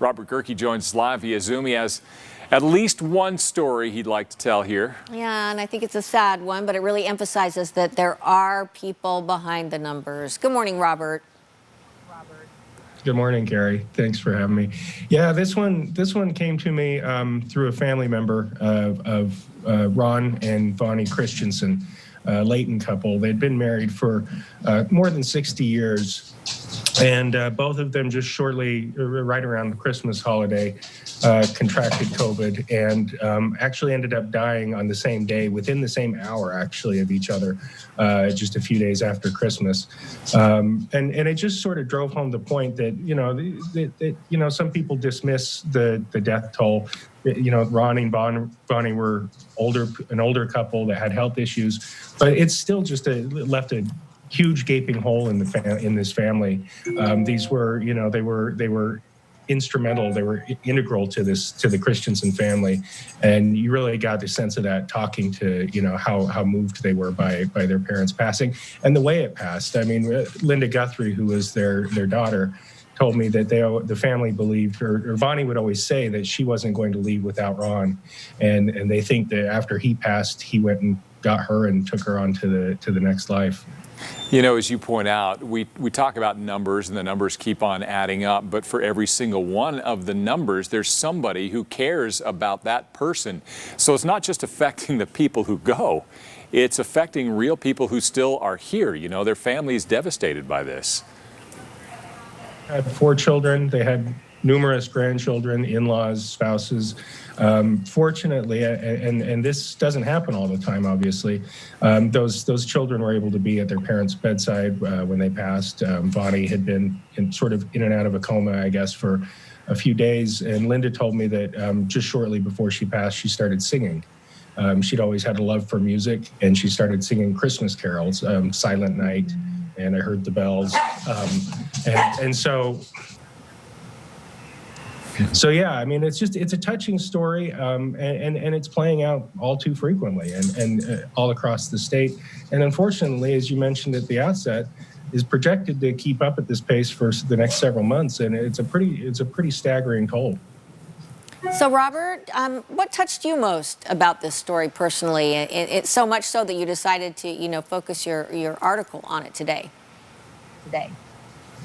Robert Gehrke joins us live via Zoom. He has at least one story he'd like to tell here. Yeah, and I think it's a sad one, but it really emphasizes that there are people behind the numbers. Good morning, Robert. Good morning, Gary. Thanks for having me. Yeah, this one came to me through a family member of Ron and Vonnie Christensen, Leighton couple. They'd been married for more than 60 years. And both of them just shortly, right around the Christmas holiday, contracted COVID and actually ended up dying on the same day, within the same hour, actually, of each other, just a few days after Christmas. And it just sort of drove home the point that, some people dismiss the death toll. Ron and Vonnie were an older couple that had health issues, but it's still just left a huge gaping hole in this family. These were, they were instrumental. They were integral to the Christensen family, and you really got the sense of that talking to how moved they were by their parents passing and the way it passed. I mean, Linda Guthrie, who was their daughter, told me that the family believed, or Vonnie would always say that she wasn't going to leave without Ron, and they think that after he passed, he went and got her and took her on to the next life. As you point out, we talk about numbers and the numbers keep on adding up, but for every single one of the numbers, there's somebody who cares about that person. So it's not just affecting the people who go, it's affecting real people who still are here. Their family is devastated by this. Had 4 children. They had numerous grandchildren, in-laws, spouses. Fortunately, and this doesn't happen all the time, obviously, those children were able to be at their parents' bedside when they passed. Vonnie had been in and out of a coma, I guess, for a few days. And Linda told me that just shortly before she passed, she started singing. She'd always had a love for music, and she started singing Christmas carols, Silent Night, and I Heard the Bells. So yeah, I mean, it's a touching story, and it's playing out all too frequently and all across the state. And unfortunately, as you mentioned at the outset, is projected to keep up at this pace for the next several months, and it's a pretty staggering toll. So Robert, what touched you most about this story personally? It's so much so that you decided to focus your article on it today.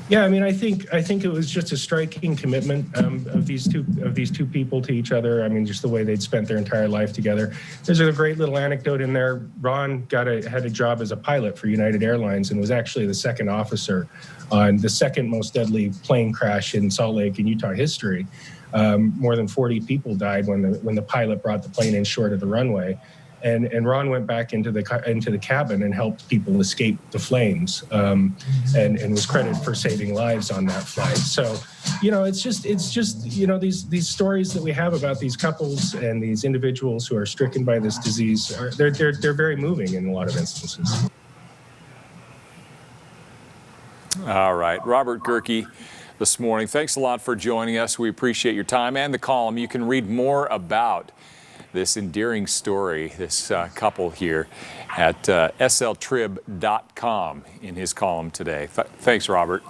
Yeah, I mean, I think it was just a striking commitment of these two people to each other. I mean, just the way they'd spent their entire life together. There's a great little anecdote in there. Ron had a job as a pilot for United Airlines and was actually the second officer on the second most deadly plane crash in Salt Lake in Utah history. More than 40 people died when the pilot brought the plane in short of the runway. And Ron went back into the cabin and helped people escape the flames, and was credited for saving lives on that flight. So, it's just these stories that we have about these couples and these individuals who are stricken by this disease they're very moving in a lot of instances. All right, Robert Gehrke this morning. Thanks a lot for joining us. We appreciate your time and the column. You can read more about this endearing story, this couple here, at sltrib.com in his column today. Thanks, Robert.